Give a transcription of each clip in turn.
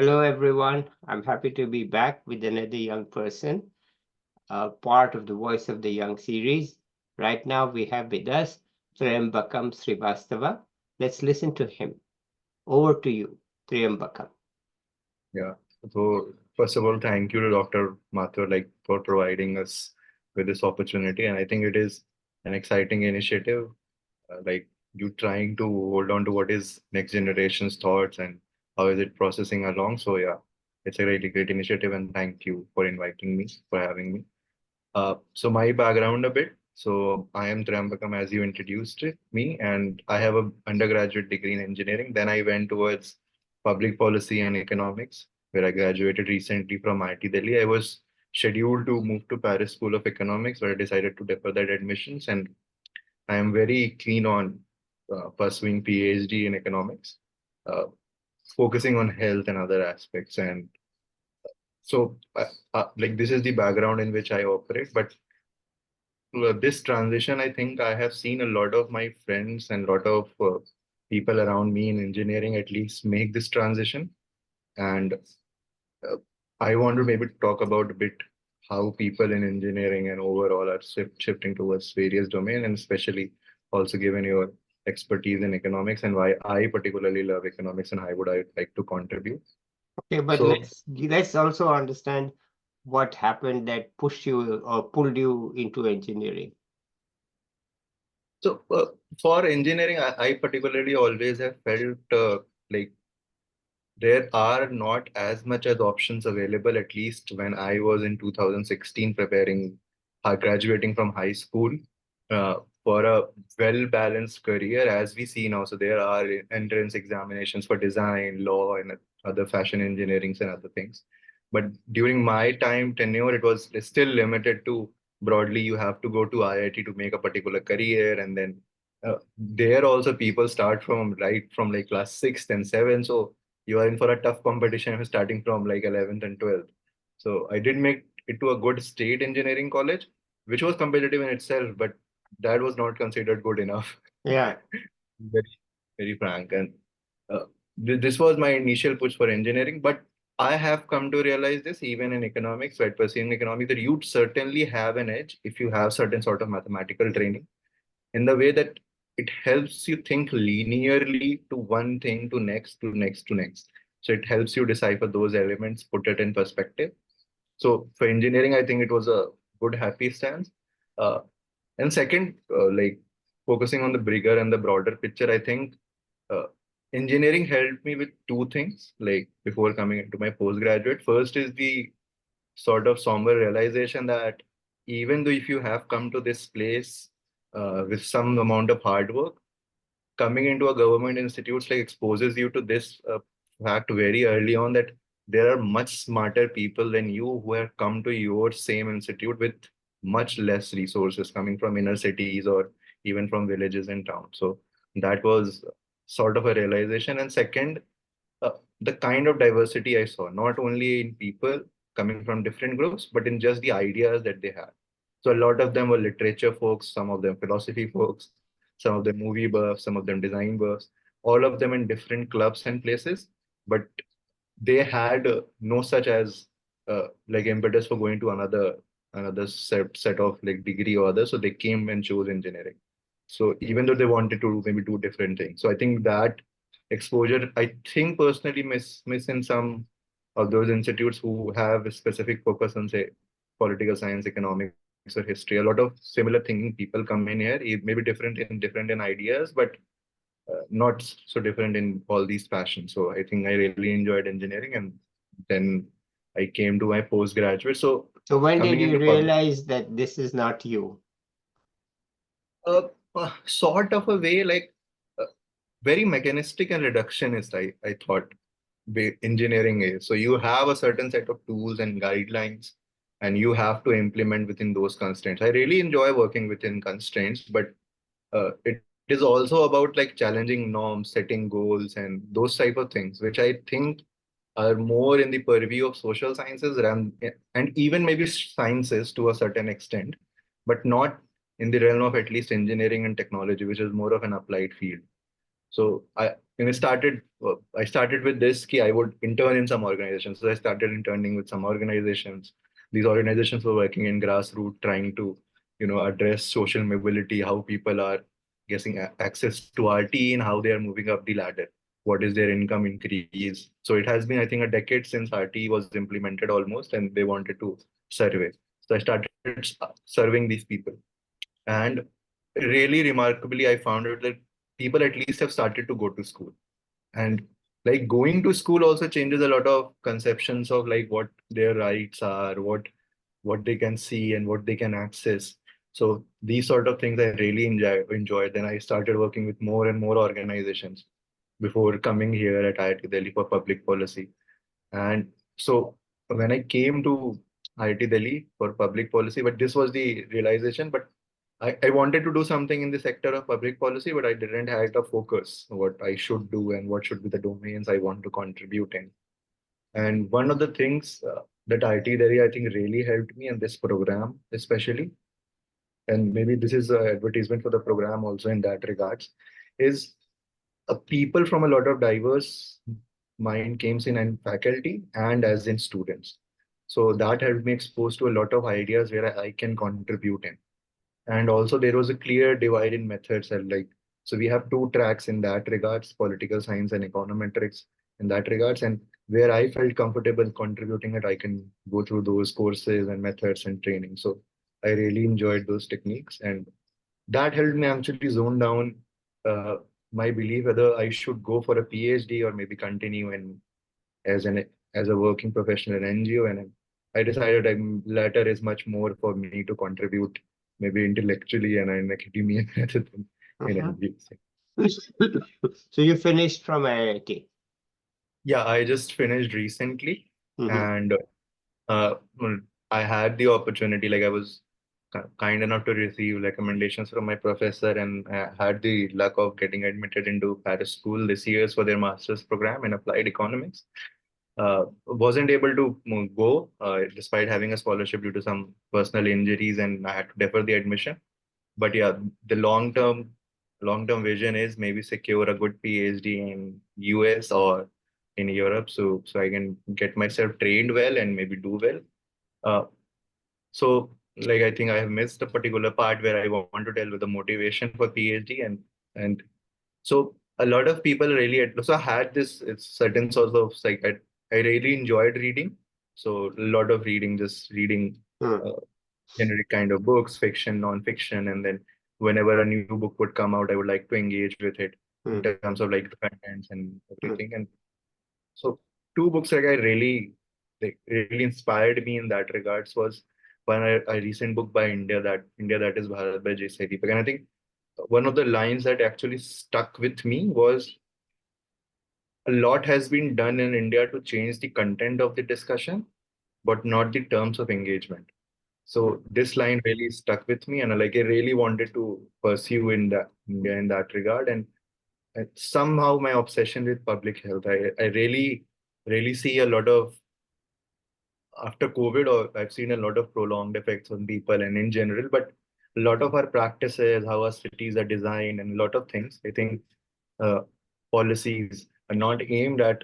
Hello, everyone. I'm happy to be back with another young person, part of the Voice of the Young series. Right now, we have with us Tryambakam Srivastava. Let's listen to him. Over to you, Tryambakam. Yeah. So first of all, thank you to Dr. Mathur for providing us with this opportunity. And I think it is an exciting initiative. You trying to hold on to what is next generation's thoughts and how is it processing along. So yeah, it's a really great initiative and thank you for inviting me, for having me. So my background a bit. So I am Tryambakam as you introduced me, and I have a undergraduate degree in engineering. Then I went towards public policy and economics, where I graduated recently from IIT Delhi. I was scheduled to move to Paris School of Economics, but I decided to defer that admissions, and I am very keen on pursuing PhD in economics, uh, focusing on health and other aspects. And this is the background in which I operate, but this transition, I think I have seen a lot of my friends and a lot of people around me in engineering at least make this transition. And uh, I want to maybe talk about a bit how people in engineering and overall are shifting towards various domains, and especially also given your expertise in economics and why I particularly love economics and how would I like to contribute. Okay, but So, let's also understand what happened that pushed you or pulled you into engineering. so for engineering, I particularly always have felt like there are not as much as options available, at least when I was in 2016 preparing, graduating from high school uh, for a well-balanced career as we see now. So there are entrance examinations for design, law, and other fashion engineerings and other things. But during my time tenure, it was still limited to broadly, you have to go to IIT to make a particular career. And then there also people start from right from like class sixth and seventh. So you are in for a tough competition starting from like 11th and 12th. So I did make it to a good state engineering college, which was competitive in itself, but that was not considered good enough. Yeah. Very, very frank. And uh, this was my initial push for engineering, but I have come to realize this even in economics, right? Pursuing economics, that you certainly have an edge if you have certain sort of mathematical training in the way that it helps you think linearly to one thing to next to next to next. So it helps you decipher those elements, put it in perspective. So for engineering, I think it was a good, happy stance. Uh, and second, focusing on the bigger and the broader picture, I think uh, engineering helped me with two things. Like before coming into my postgraduate, first is the sort of somber realization that even though if you have come to this place with some amount of hard work, coming into a government institutes like exposes you to this fact very early on that there are much smarter people than you who have come to your same institute with much less resources coming from inner cities or even from villages and towns. So that was sort of a realization. And second, uh, the kind of diversity I saw, not only in people coming from different groups, but in just the ideas that they had. So a lot of them were literature folks, some of them philosophy folks, some of them movie buffs, some of them design buffs, all of them in different clubs and places. But they had no such as like impetus for going to another set of like degree or other. So they came and chose engineering. So even though they wanted to maybe do different things. So I think that exposure, I think personally miss in some of those institutes who have a specific focus on say political science, economics, or history. A lot of similar thinking people come in here, maybe different in ideas, but not so different in all these passions. So I think I really enjoyed engineering, and then I came to my postgraduate. So So when did coming you into public, realize that this is not you? uh, sort of a way like uh, very mechanistic and reductionist. I thought engineering is. So you have a certain set of tools and guidelines, and you have to implement within those constraints. I really enjoy working within constraints, but it is also about like challenging norms, setting goals, and those type of things, which I think are more in the purview of social sciences and even maybe sciences to a certain extent, but not in the realm of at least engineering and technology, which is more of an applied field. So And I started with this key. I would intern in some organizations. So I started interning with some organizations. These organizations were working in grassroots, trying to, address social mobility, how people are getting access to RT and how they are moving up the ladder. What is their income increase? So it has been, I think, a decade since RT was implemented almost, and they wanted to survey. So I started serving these people. And really remarkably, I found out that people at least have started to go to school. And like going to school also changes a lot of conceptions of like what their rights are, what they can see and what they can access. So these sort of things I really enjoyed. Then I started working with more and more organizations before coming here at IIT Delhi for public policy. And so when I came to IIT Delhi for public policy, but this was the realization, but I wanted to do something in the sector of public policy, but I didn't have the focus what I should do and what should be the domains I want to contribute in. And one of the things that IIT Delhi, I think, really helped me in this program, especially, and maybe this is an advertisement for the program also in that regards, is people from a lot of diverse mind came in faculty and as in students. So that helped me exposed to a lot of ideas where I can contribute in. And also there was a clear divide in methods and like, so we have two tracks in that regards, political science and econometrics in that regards. And where I felt comfortable contributing it, I can go through those courses and methods and training. So I really enjoyed those techniques, and that helped me actually zone down uh, my belief whether I should go for a PhD or maybe continue in as a working professional in NGO. And I decided latter is much more for me to contribute maybe intellectually and in academia rather than in Mhm. NGO. So you finished from IIT. Yeah, I just finished recently, Mhm. and well, I had the opportunity, like I was kind enough to receive recommendations from my professor, and I had the luck of getting admitted into Paris School this year for their master's program in applied economics. Wasn't able to go despite having a scholarship due to some personal injuries, and I had to defer the admission. But yeah, the long term vision is maybe secure a good PhD in US or in Europe, so I can get myself trained well and maybe do well. Uh, so like I think I have missed a particular part where I want to tell with the motivation for PhD, and so a lot of people really so I had this it's certain sorts of like I really enjoyed reading. So a lot of reading, just reading Mm, uh, generic kind of books, fiction, non-fiction, and then whenever a new book would come out, I would like to engage with it in mm, terms of like the contents and mm, everything. And so two books like I really really inspired me in that regards was one a recent book by India that is Bharat by J. Deepak. And I think one of the lines that actually stuck with me was a lot has been done in India to change the content of the discussion, but not the terms of engagement. mm, So this line really stuck with me, and like I really wanted to pursue in that India in that regard. And somehow my obsession with public health, I really see a lot of after COVID, or I've seen a lot of prolonged effects on people and in general, but a lot of our practices, how our cities are designed, and a lot of things, I think uh, policies are not aimed at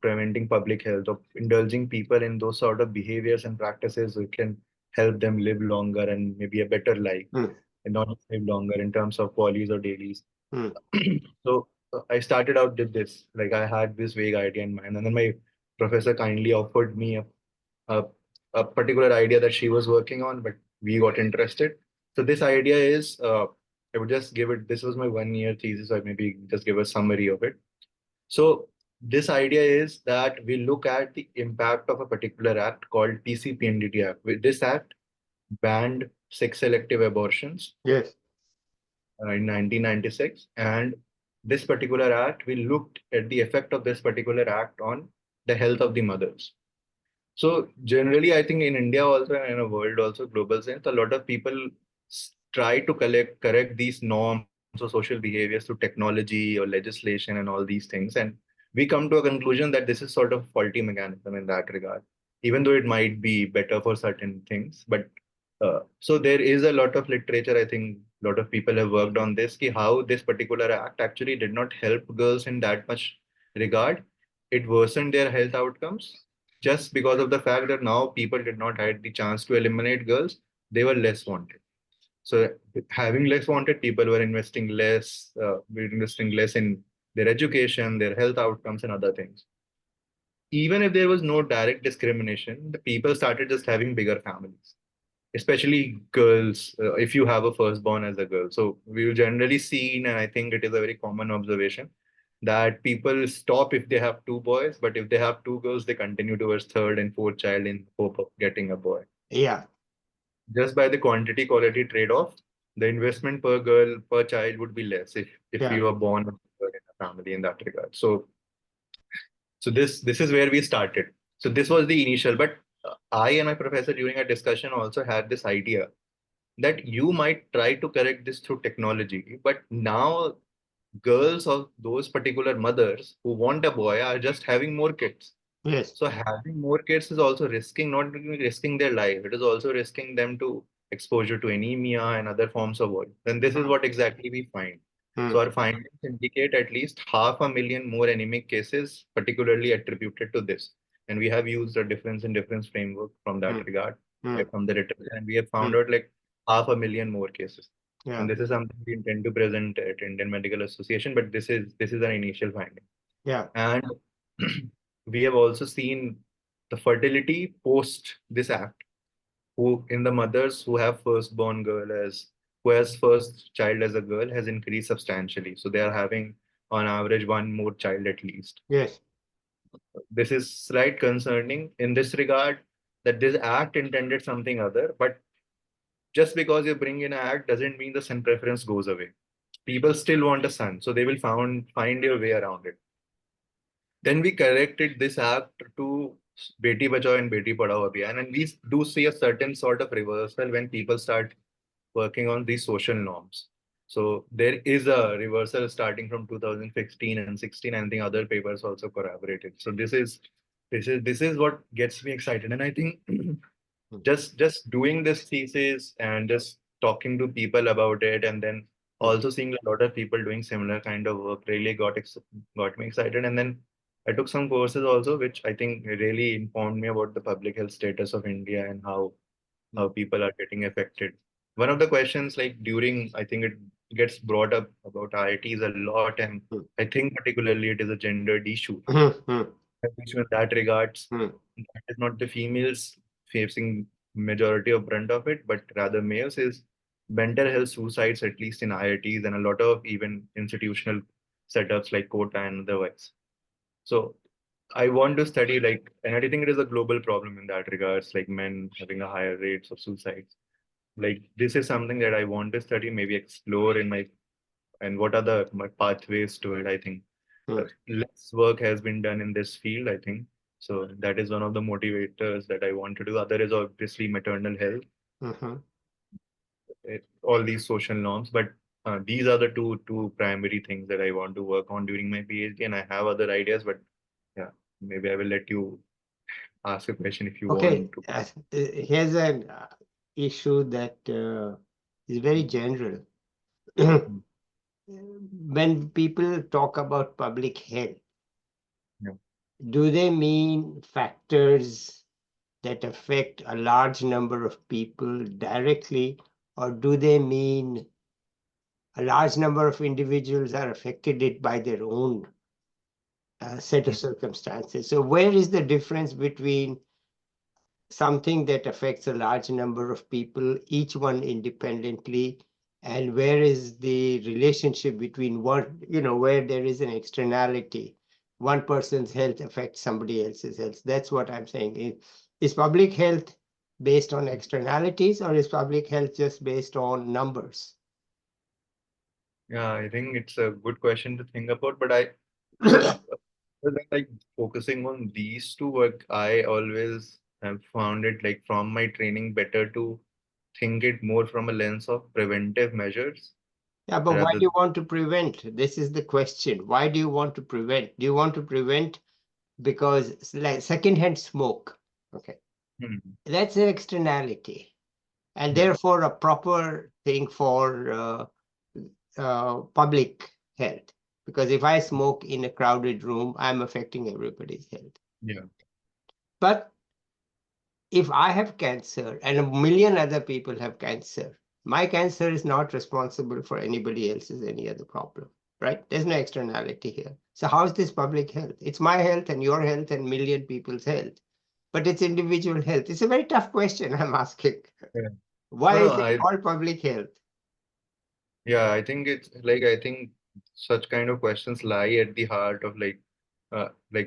preventing public health or indulging people in those sort of behaviors and practices that can help them live longer and maybe a better life, mm, and not live longer in terms of qualities or dailies. mm, So I started out with this, like I had this vague idea in mind, and then my professor kindly offered me a, a particular idea that she was working on, but we got interested. So this idea is, I would just give it, this was my 1 year thesis, or maybe just give a summary of it. So this idea is that we look at the impact of a particular act called TCPNDT Act. With this act banned sex selective abortions yes. in 1996, and this particular act, we looked at the effect of this particular act on the health of the mothers. So generally, I think in India also and in a world also global sense, a lot of people try to correct these norms or social behaviors through technology or legislation and all these things. And we come to a conclusion that this is sort of faulty mechanism in that regard, even though it might be better for certain things. But So there is a lot of literature. I think a lot of people have worked on this. Ki how this particular act actually did not help girls in that much regard. It worsened their health outcomes just because of the fact that now people did not had the chance to eliminate girls. They were less wanted. So having less wanted, people were investing less in their education, their health outcomes, and other things. Even if there was no direct discrimination, the people started just having bigger families, especially girls. If you have a firstborn as a girl, so we will generally see, and I think it is a very common observation that people stop if they have two boys, but if they have two girls, they continue towards third and fourth child in hope of getting a boy. Yeah. Just by the quantity quality trade-off, the investment per girl per child would be less if Yeah. you are born in a family in that regard. So this is where we started. So this was the initial, but I and my professor during a discussion also had this idea that you might try to correct this through technology, but now girls of those particular mothers who want a boy are just having more kids. Yes. So having more kids is also risking, not only risking their life, it is also risking them to exposure to anemia and other forms of work. Then this is Mm, what exactly we find. So mm, our findings indicate at least 500,000 more anemic cases, particularly attributed to this. And we have used a difference in difference framework from that mm, regard, mm, from the literature, and we have found mm. out like 500,000 more cases. Yeah. And this is something we intend to present at Indian Medical Association, but this is an initial finding. Yeah. And we have also seen the fertility post this act, who in the mothers who have firstborn girl as who has first child as a girl has increased substantially. So they are having on average one more child at least. Yes. This is slight concerning in this regard that this act intended something other, but just because you bring in an act doesn't mean the son preference goes away. People still want a son, so they will find your way around it. Then we corrected this act to Beti Bachao and Beti Padhao Abhiyan, and we do see a certain sort of reversal when people start working on these social norms. So there is a reversal starting from 2015 and 16, and I think other papers also corroborated. So this is what gets me excited, and I think Mm, just doing this thesis and just talking to people about it, and then mm, also seeing a lot of people doing similar kind of work really got me excited. And then I took some courses also, which I think really informed me about the public health status of India and how mm, people are getting affected. One of the questions, like during, I think it gets brought up about IITs a lot, and mm, I think particularly it is a gendered issue. mm, mm, Which in that regards, mm. that is not the females facing majority of brunt of it, but rather males is mental health suicides, at least in IITs and a lot of even institutional setups like Kota and otherwise. So I want to study like, and I think it is a global problem in that regards, like men having a higher rates of suicides. Like this is something that I want to study, maybe explore in my, and what are the my pathways to it. I think Mm, less work has been done in this field, I think. So that is one of the motivators that I want to do. Other is obviously maternal health, mhm. all these social norms. But these are the two primary things that I want to work on during my PhD. And I have other ideas, but yeah, maybe I will let you ask a question if you Okay. want to. Here's an issue that is very general. Mm, When people talk about public health, yeah. do they mean factors that affect a large number of people directly, or do they mean a large number of individuals are affected it by their own set of Mm. circumstances? So where is the difference between something that affects a large number of people, each one independently, and where is the relationship between one, where there is an externality? One person's health affects somebody else's health. That's what I'm saying. Is public health based on externalities, or is public health just based on numbers? Yeah, I think it's a good question to think about, but so other than, like focusing on these two work, I always have found it like from my training better to think it more from a lens of preventive measures Yeah, but why rather do you want to prevent? This is the question. Why do you want to prevent? Do you want to prevent because it's like secondhand smoke? Okay, Hmm. that's an externality. and Yeah. therefore a proper thing for public health. Because if I smoke in a crowded room, I'm affecting everybody's health. Yeah. But if I have cancer and a million other people have cancer, my cancer is not responsible for anybody else's any other problem, right? There's no externality here. So how is this public health? It's my health and your health and million people's health, but it's individual health. It's a very tough question I'm asking. Yeah. Why No, is no, it called public health? yeah, I think it's like, I think such kind of questions lie at the heart of like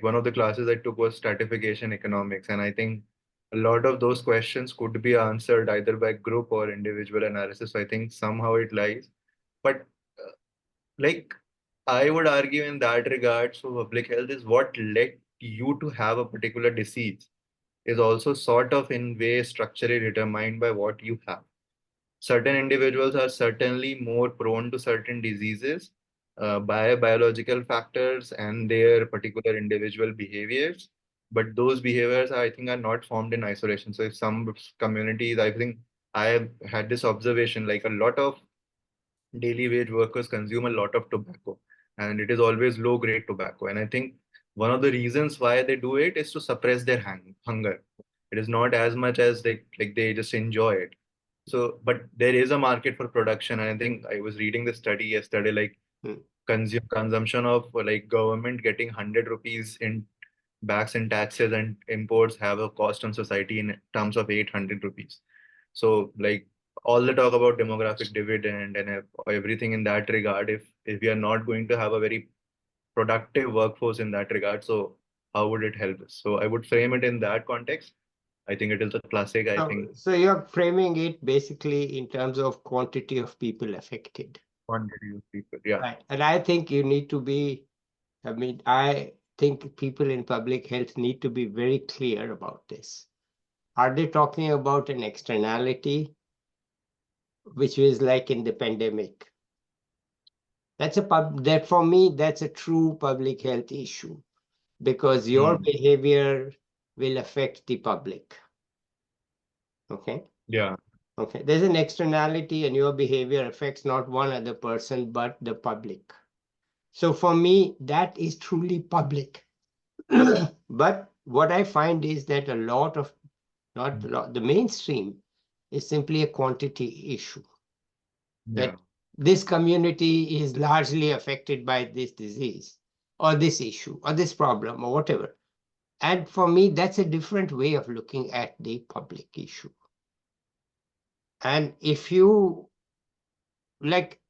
one of the classes I took was stratification economics. And I think a lot of those questions could be answered either by group or individual analysis. So I think somehow it lies. But like I would argue in that regard, so public health is what led you to have a particular disease is also sort of in way structurally determined by what you have. Certain individuals are certainly more prone to certain diseases by biological factors and their particular individual behaviors. But those behaviors, I think, are not formed in isolation. So, if some communities, I think I have had this observation like a lot of daily wage workers consume a lot of tobacco, and it is always low grade tobacco. And I think one of the reasons why they do it is to suppress their hunger. It is not as much as they just enjoy it. So, but there is a market for production, and I think I was reading the study yesterday, like Hmm. consumption of like government getting 100 rupees in backs in taxes and imports have a cost on society in terms of 800 rupees. So like all the talk about demographic dividend and everything in that regard, if we are not going to have a very productive workforce in that regard, so how would it help us? So I would frame it in that context. I think it is a classic. I think So you're framing it basically in terms of quantity of people affected. quantity of people. Yeah. Right. And I think you need to be, I mean, I think people in public health need to be very clear about this. Are they talking about an externality, which is like in the pandemic? That for me, that's a true public health issue because your Hmm. behavior will affect the public. Okay. Yeah. Okay. There's an externality and your behavior affects not one other person, but the public. So for me, that is truly public. But what I find is that a lot of, not a lot, the mainstream is simply a quantity issue. Yeah. That this community is largely affected by this disease or this issue or this problem or whatever. And for me, that's a different way of looking at the public issue. And if you like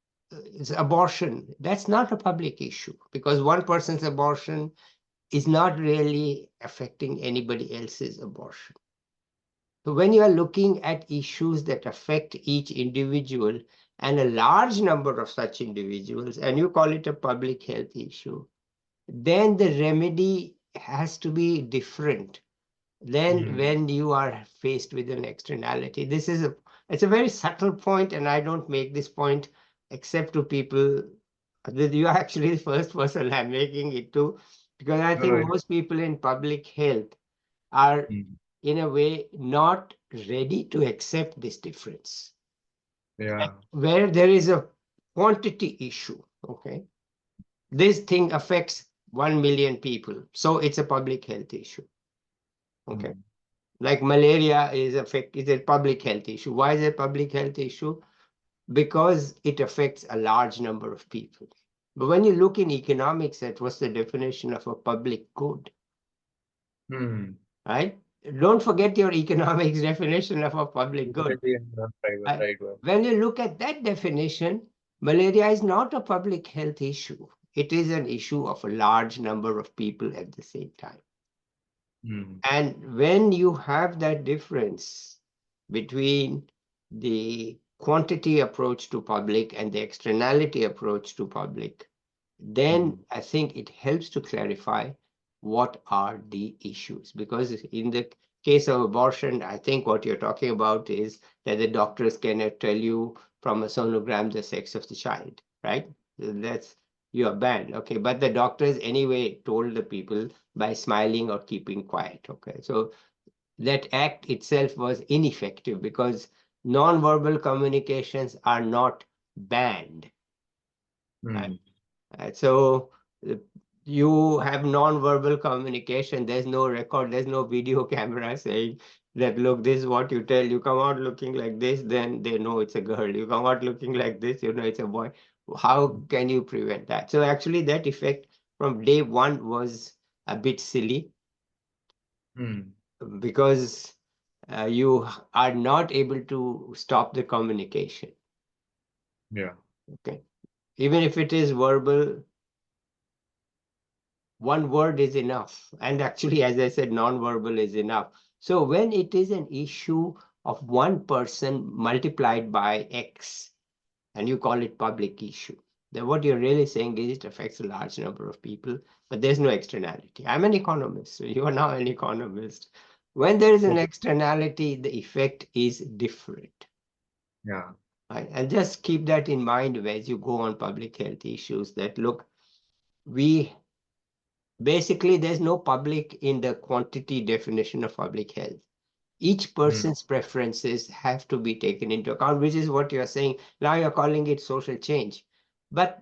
abortion, that's not a public issue because one person's abortion is not really affecting anybody else's abortion. So when you are looking at issues that affect each individual and a large number of such individuals, and you call it a public health issue, then the remedy has to be different than Hmm. when you are faced with an externality. It's a very subtle point, and I don't make this point except to people that you are actually the first person I'm making it to, because I No, no. think most people in public health are Hmm. in a way not ready to accept this difference. Yeah. Where there is a quantity issue, okay, this thing affects 1 million people, so it's a public health issue, okay. Hmm. Like malaria is a public health issue. Why is it a public health issue? Because it affects a large number of people. But when you look in economics at what's the definition of a public good, Hmm. right? Don't forget your economics definition of a public good. Utility and non-private, I- right one. When you look at that definition, malaria is not a public health issue. It is an issue of a large number of people at the same time. Hmm. And when you have that difference between the quantity approach to public and the externality approach to public, then Hmm. I think it helps to clarify what are the issues. Because in the case of abortion, I think what you're talking about is that the doctors cannot tell you from a sonogram the sex of the child, right? That's you are banned, okay. But the doctors anyway told the people by smiling or keeping quiet, okay. So that act itself was ineffective because non-verbal communications are not banned. Right? Hmm. So you have non-verbal communication. There's no record, there's no video camera saying that, look, this is what you tell. You come out looking like this, then they know it's a girl. You come out looking like this, you know it's a boy. How can you prevent that? So actually that effect from day one was a bit silly, Hmm. because you are not able to stop the communication. Yeah. Okay. Even if it is verbal, one word is enough. And actually, as I said, non-verbal is enough. So when it is an issue of one person multiplied by X, and you call it public issue, then what you're really saying is it affects a large number of people, but there's no externality. I'm an economist, so you are now an economist. When there is an Okay. externality, the effect is different. Yeah. Right? And just keep that in mind as you go on public health issues, that look, we basically, there's no public in the quantity definition of public health. Each Hmm. person's preferences have to be taken into account, which is what you're saying. Now you're calling it social change. But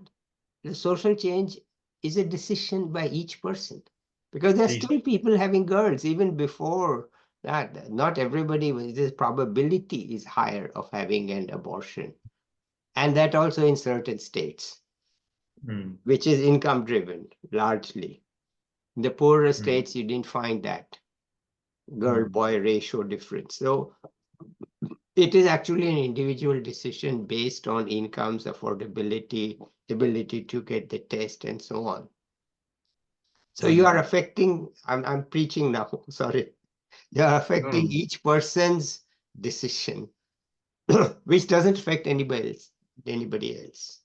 the social change is a decision by each person, because there's Each. still people having girls even before that. Not everybody, this probability is higher of having an abortion. And that also in certain states, Hmm. which is income driven largely. In the poorer Hmm. states, you didn't find that girl Hmm. boy ratio difference. So it is actually an individual decision based on incomes, affordability, ability to get the test, and so on. So you are Hmm. affecting, I'm preaching now, sorry. You are No, affecting no. each person's decision, which doesn't affect anybody else.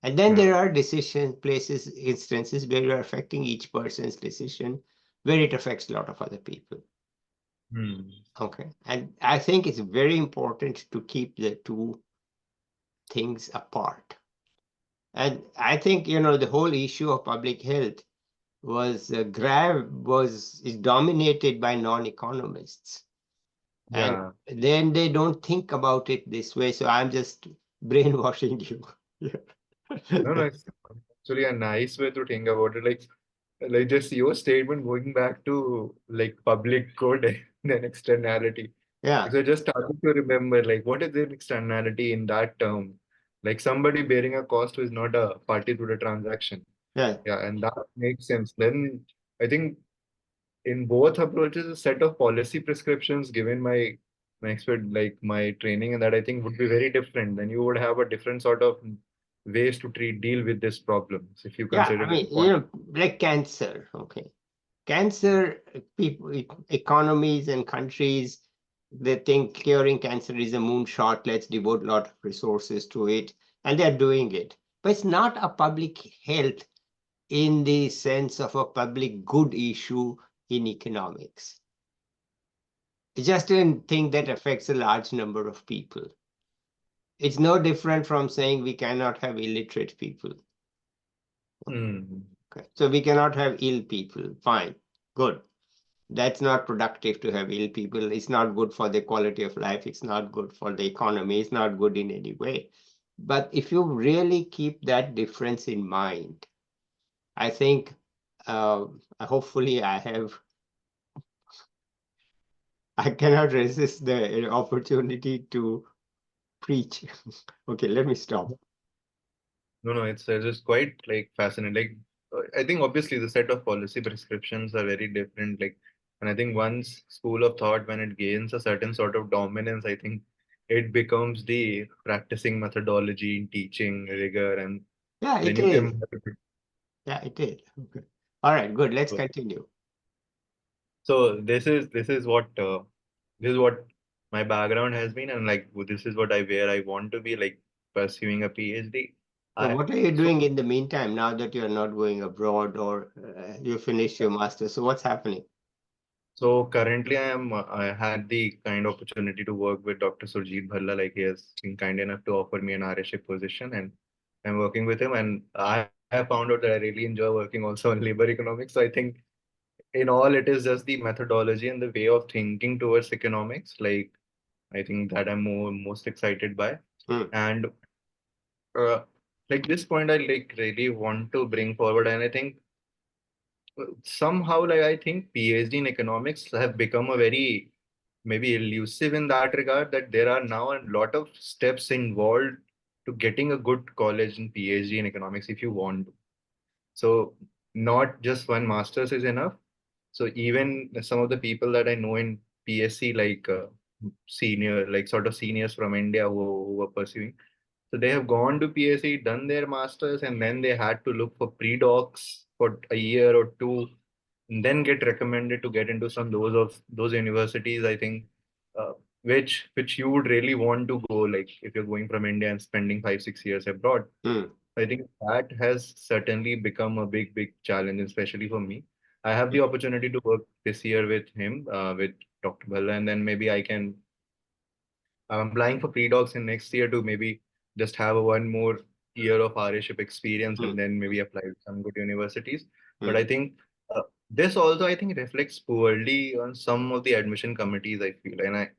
And then Yeah. there are decision places, instances where you're affecting each person's decision, where it affects a lot of other people. Hmm. Okay. And I think it's very important to keep the two things apart. And I think, the whole issue of public health was is dominated by non-economists. And Yeah. then they don't think about it this way. So I'm just brainwashing you. No, no, it's actually a nice way to think about it. Like just your statement going back to like public good and then externality. Yeah. So I just started to remember like what is the externality in that term? Like somebody bearing a cost who is not a party to the transaction. Yeah. Yeah, and that makes sense. Then I think in both approaches, a set of policy prescriptions given my expert like my training and that I think would be very different. Then you would have a different sort of ways to deal with this problems if you Yeah. consider I it mean, important. like cancer. Okay. Cancer, people, economies and countries, they think curing cancer is a moonshot. Let's devote a lot of resources to it, and they're doing it. But it's not a public health in the sense of a public good issue in economics. It's just a thing that affects a large number of people. It's no different from saying we cannot have illiterate people. Hmm. Okay. So we cannot have ill people. Fine, good. That's not productive to have ill people. It's not good for the quality of life. It's not good for the economy. It's not good in any way. But if you really keep that difference in mind, I think hopefully I cannot resist the opportunity to preach. Okay, let me stop. No, no, it's just quite like fascinating. I think obviously the set of policy prescriptions are very different. Like, and I think once school of thought, when it gains a certain sort of dominance, I think it becomes the practicing methodology in teaching rigor, and Yeah, then it you is. can. Yeah, it is. Okay. All right, good. Let's So, continue. so this is what my background has been, and like this is what I where I want to be like pursuing a PhD. So I what are you so doing in the meantime now that you're not going abroad, or you finished your master? So what's happening? So currently, I had the kind of opportunity to work with Dr. Surjit Bhalla. Like he has been kind enough to offer me an RShip position, and I'm working with him. And I have found out that I really enjoy working also on labor economics. So I think in all, it is just the methodology and the way of thinking towards economics. Like I think that I'm most excited by. Mm, And uh, like this point, I like really want to bring forward, and I think somehow like I think PhD in economics have become a very maybe elusive in that regard, that there are now a lot of steps involved to getting a good college in PhD in economics if you want to. So not just one master's is enough. So even some of the people that I know in PSC, like senior, like sort of seniors from India who were pursuing, so they have gone to PSC, done their masters, and then they had to look for pre-docs for a year or two, and then get recommended to get into some those universities. I think uh, which you would really want to go, like if you're going from India and spending 5 6 years abroad. mm, I think that has certainly become a big challenge, especially for me. I have the opportunity to work this year with him, with Dr. Bhalla, and then maybe I'm applying for pre-docs in next year to maybe just have a one more year of RAship experience mm, and then maybe apply to some good universities. But mm, I think this also I think reflects poorly on some of the admission committees, I feel, and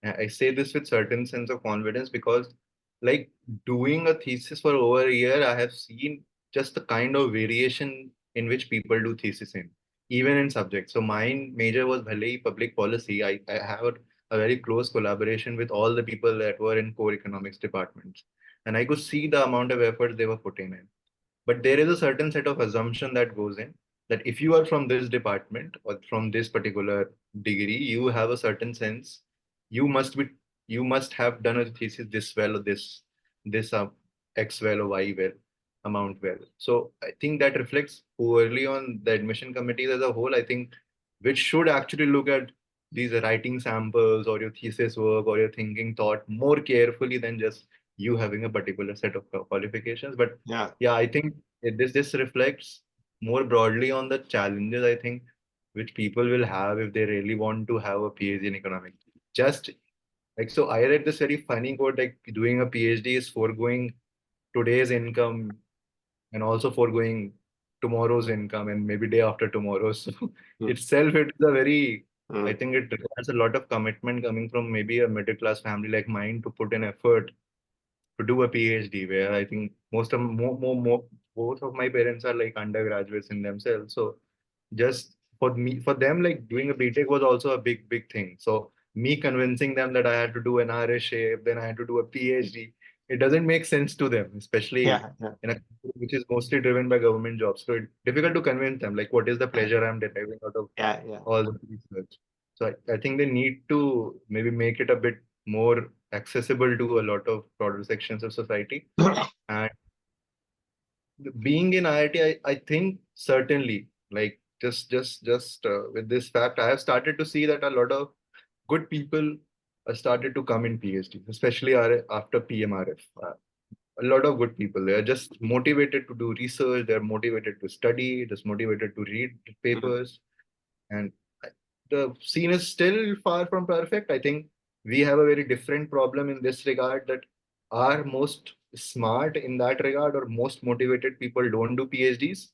I say this with certain sense of confidence because like doing a thesis for over a year, I have seen just the kind of variation in which people do thesis in, even in subjects. So mine major was Bhale public policy. I have a very close collaboration with all the people that were in core economics departments. And I could see the amount of effort they were putting in. But there is a certain set of assumption that goes in that if you are from this department or from this particular degree, you have a certain sense. You must be you must have done a thesis this well or this X well or Y well amount well. So I think that reflects poorly on the admission committees as a whole. I think which should actually look at these writing samples or your thesis work or your thinking thought more carefully than just you having a particular set of qualifications. But yeah, yeah, I think this reflects more broadly on the challenges I think which people will have if they really want to have a PhD in economics. Just like so, I read this very funny quote like doing a PhD is foregoing today's income and also foregoing tomorrow's income and maybe day after tomorrow. So mm, itself, it is a very I mm, think it requires a lot of commitment coming from maybe a middle class family like mine to put in effort to do a PhD, where I think both of my parents are like undergraduates in themselves. So just for them, like doing a BTech was also a big thing. So me convincing them that I had to do an RA shape, then I had to do a PhD, it doesn't make sense to them, especially yeah, yeah, in a country which is mostly driven by government jobs. So it's difficult to convince them, like what is the pleasure I'm deriving out of yeah, all the research. So I think they need to maybe make it a bit more accessible to a lot of broader sections of society. yeah. And being in IIT, I think certainly like just with this fact, I have started to see that a lot of good people started to come in PhD, especially after PMRF. A lot of good people. They are just motivated to do research. They're motivated to study. Just motivated to read Mm, papers. And the scene is still far from perfect. I think we have a very different problem in this regard that our most smart in that regard or most motivated people don't do PhDs,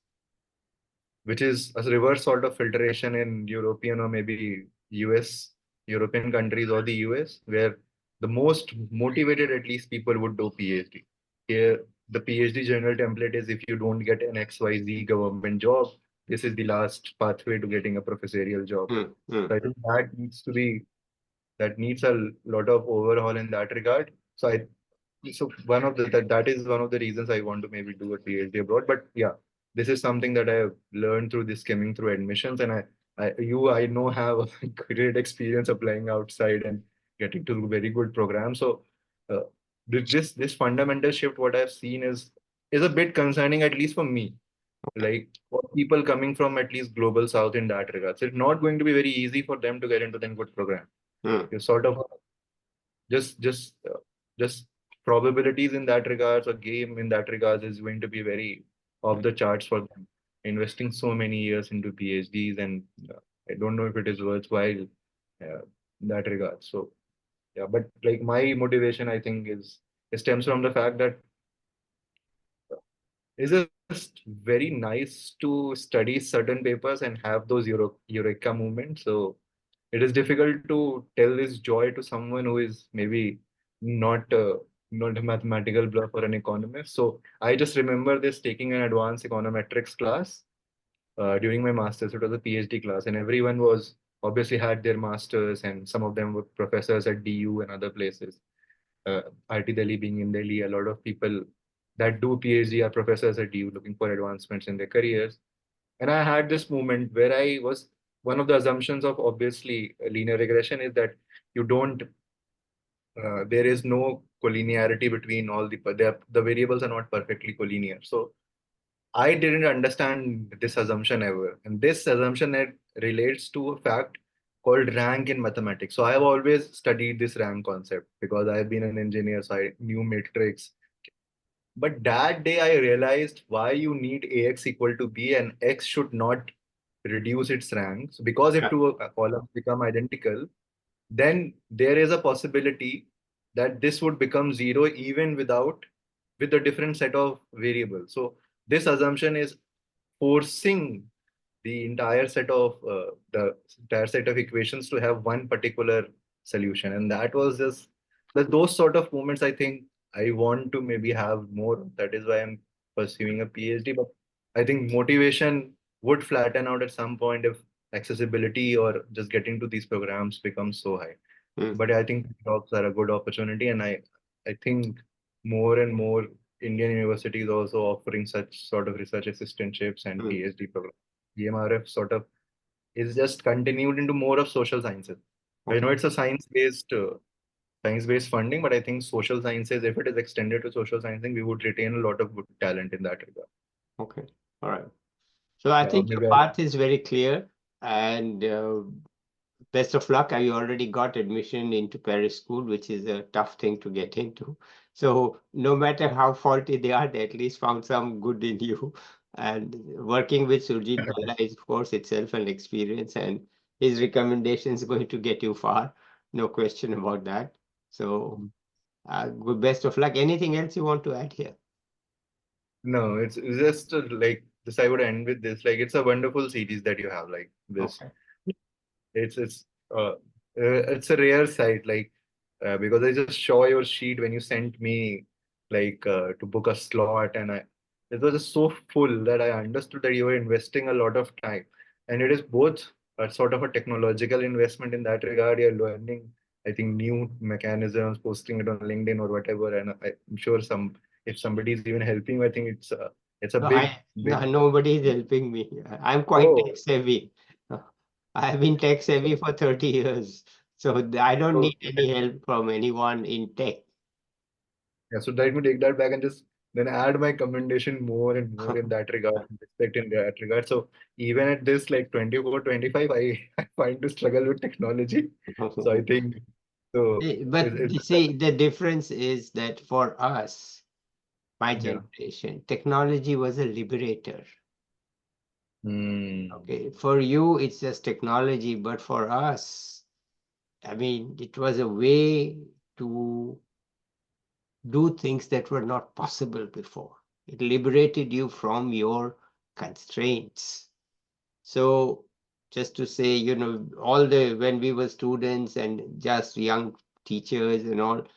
which is a reverse sort of filtration in European or maybe US, European countries or the US, where the most motivated at least people would do PhD. Here, the PhD general template is if you don't get an XYZ government job, this is the last pathway to getting a professorial job. mm, mm, So I think that needs a lot of overhaul in that regard. So one of that is one of the reasons I want to maybe do a PhD abroad. But yeah, this is something that I have learned through this skimming through admissions, and I know have a great experience applying outside and getting to very good programs. So uh, this fundamental shift, what I've seen is a bit concerning, at least for me. Like for people coming from at least global south in that regard, so it's not going to be very easy for them to get into the good program. mm, You sort of just probabilities in that regards or game in that regards is going to be very off the charts for them investing so many years into PhDs, and I don't know if it is worthwhile in that regard. So yeah, but like my motivation I think is it stems from the fact that it's just very nice to study certain papers and have those eureka moments. So it is difficult to tell this joy to someone who is maybe not not a mathematical bluff or an economist. So I just remember this taking an advanced econometrics class during my master's. It was a PhD class, and everyone was obviously had their masters, and some of them were professors at DU and other places. IIT Delhi being in Delhi, a lot of people that do PhD are professors at DU looking for advancements in their careers. And I had this moment where I was one of the assumptions of obviously linear regression is that you don't there is no collinearity between all the variables are not perfectly collinear. So I didn't understand this assumption ever. And this assumption it relates to a fact called rank in mathematics. So I have always studied this rank concept because I've been an engineer, so I knew matrix. But that day I realized why you need AX equal to B and X should not reduce its rank. So because if Yeah. two columns become identical, then there is a possibility that this would become zero even with a different set of variables. So this assumption is forcing the entire set of equations to have one particular solution, and that was just those sort of moments. I think I want to maybe have more. That is why I'm pursuing a PhD. But I think motivation would flatten out at some point if accessibility or just getting to these programs becomes so high. Mm, But I think jobs are a good opportunity, and I think more and more Indian universities also offering such sort of research assistantships and mm. PhD programs. EMRF sort of is just continued into more of social sciences. I know Okay. it's a science-based funding, but I think social sciences, if it is extended to social science, we would retain a lot of good talent in that regard. Okay. All right. So I Yeah, or think your maybe I. path is very clear, and best of luck. I already got admission into Paris School, which is a tough thing to get into. So no matter how faulty they are, they at least found some good in you. And working with Surjit Bala is, of course, itself an experience, and his recommendation is going to get you far. No question about that. So good, best of luck. Anything else you want to add here? No, it's just like this. I would end with this. Like, it's a wonderful series that you have. Like this, Okay. it's a rare sight. Like because I just saw your sheet when you sent me like to book a slot, and it was just so full that I understood that you were investing a lot of time, and it is both a sort of a technological investment in that regard. You're learning, I think, new mechanisms, posting it on LinkedIn or whatever, and I'm sure if somebody is even helping you, I think it's a No, big. nobody is helping me. I'm quite tech Oh, savvy. I have been tech savvy for 30 years. So I don't so need any help from anyone in tech. yeah, so let me take that back and just then add my commendation more and more in that regard, respect in that regard. So even at this like 24, 25, I find to struggle with technology. So I think so. But you see, the difference is that for us, my Yeah. generation, technology was a liberator. Hmm. Okay, for you, it's just technology, but for us, I mean, it was a way to do things that were not possible before. It liberated you from your constraints. So just to say, all when we were students and just young teachers and all,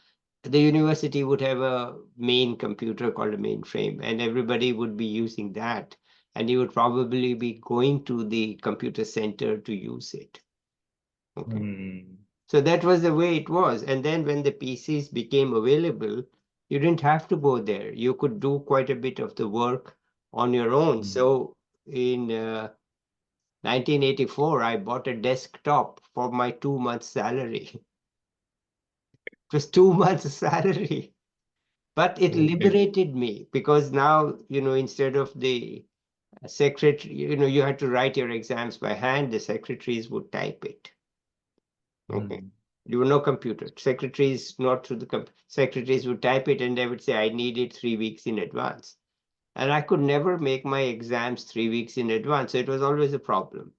the university would have a main computer called a mainframe, and everybody would be using that. And you would probably be going to the computer center to use it. Okay. Hmm. So that was the way it was. And then when the PCs became available, you didn't have to go there. You could do quite a bit of the work on your own. Hmm. So in 1984, I bought a desktop for my 2 months' salary. It was 2 months' salary, but it Okay. liberated me because now, instead of the secretary, you had to write your exams by hand, the secretaries would type it. Okay. Hmm. There were no computer. Secretaries, not through the secretaries would type it and they would say, I need it 3 weeks in advance. And I could never make my exams 3 weeks in advance. So it was always a problem.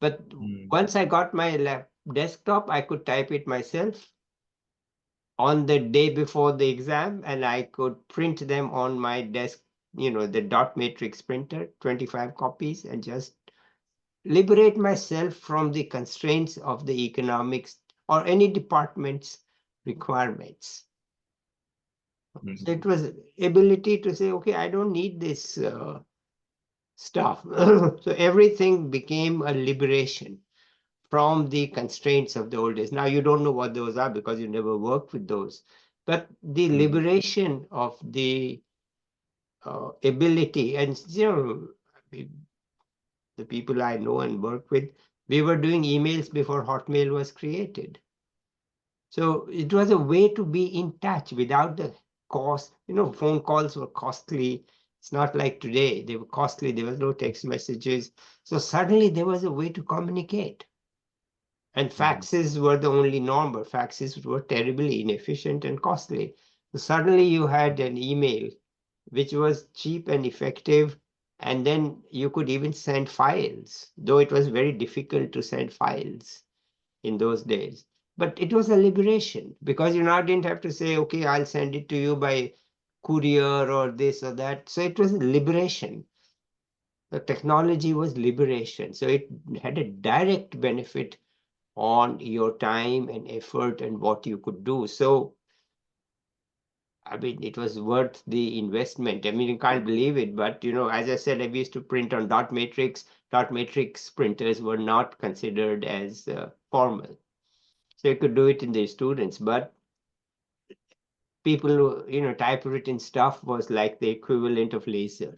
But Hmm. once I got my desktop, I could type it myself on the day before the exam, and I could print them on my desk, the dot matrix printer, 25 copies, and just liberate myself from the constraints of the economics or any department's requirements. So it was ability to say, okay, I don't need this stuff. So everything became a liberation from the constraints of the old days. Now you don't know what those are because you never worked with those. But the liberation of the ability, and the people I know and work with, we were doing emails before Hotmail was created. So it was a way to be in touch without the cost. Phone calls were costly. It's not like today. They were costly. There was no text messages. So suddenly there was a way to communicate. And faxes were the only norm, but faxes were terribly inefficient and costly. So suddenly you had an email, which was cheap and effective, and then you could even send files, though it was very difficult to send files in those days. But it was a liberation because you now didn't have to say, okay, I'll send it to you by courier or this or that. So it was liberation. The technology was liberation. So it had a direct benefit on your time and effort and what you could do. So, I mean, it was worth the investment. I mean, you can't believe it, but as I said, I used to print on dot matrix. Dot matrix printers were not considered as formal. So you could do it in the students, but people who, typewritten stuff was like the equivalent of laser.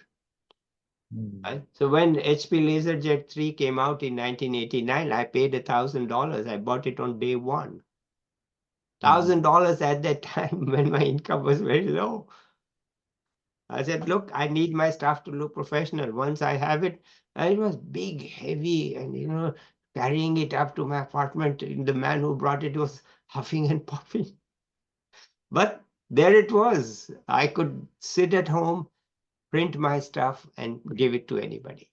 Right? So when HP LaserJet 3 came out in 1989, I paid $1,000. I bought it on day one. $1,000 at that time when my income was very low. I said, look, I need my stuff to look professional. Once I have it, and it was big, heavy, and carrying it up to my apartment, the man who brought it was huffing and puffing. But there it was. I could sit at home, print my stuff, and give it to anybody.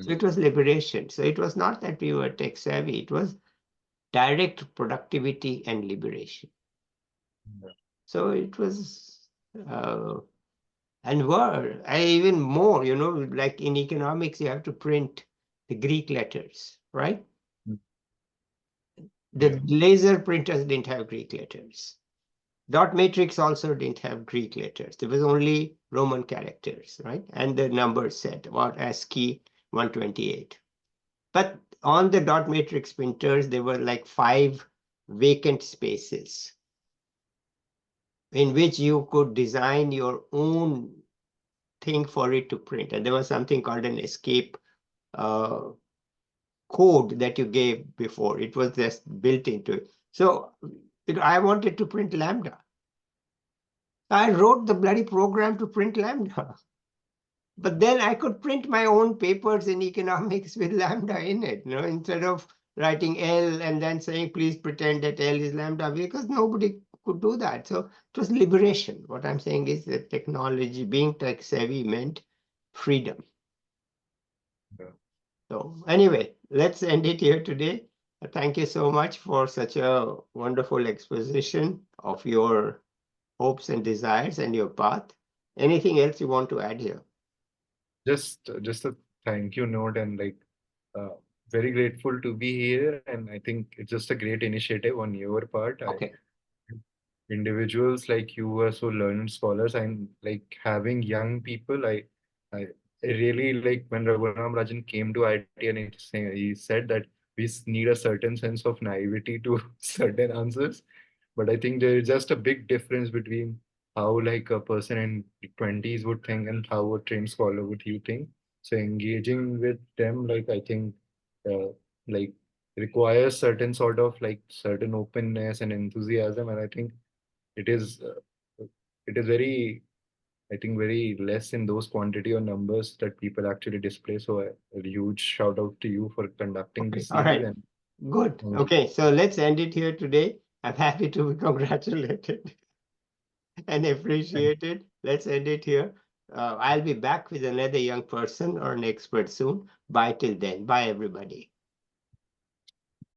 So it was liberation. So it was not that we were tech savvy, it was direct productivity and liberation. So it was, and even more, like in economics, you have to print the Greek letters, right? The laser printers didn't have Greek letters. Dot matrix also didn't have Greek letters. There was only Roman characters, right? And the number set, about ASCII 128. But on the dot matrix printers, there were like 5 vacant spaces in which you could design your own thing for it to print. And there was something called an escape code that you gave before. It was just built into it. So I wanted to print lambda. I wrote the bloody program to print lambda. But then I could print my own papers in economics with lambda in it, instead of writing L and then saying, please pretend that L is lambda, because nobody could do that. So it was liberation. What I'm saying is that technology, being tech savvy, meant freedom. So anyway, let's end it here today. Thank you so much for such a wonderful exposition of your hopes and desires and your path. Anything else you want to add here? Just a thank you note, and uh, very grateful to be here, and I think it's just a great initiative on your part. Okay. Individuals like you are so learned scholars, and like having young people, I really like when Raghuram Rajan came to IT and he said that we need a certain sense of naivety to certain answers. But I think there is just a big difference between how like a person in 20s would think and how a trained scholar would you think. So engaging with them, like I think like requires certain sort of like certain openness and enthusiasm. And I think it is it is very, I think, very less in those quantity or numbers that people actually display. So a huge shout out to you for conducting Okay. this All series. right. And Good. Okay. So let's end it here today. I'm happy to be congratulated and appreciated. Let's end it here. I'll be back with another young person or an expert soon. Bye till then. Bye, everybody.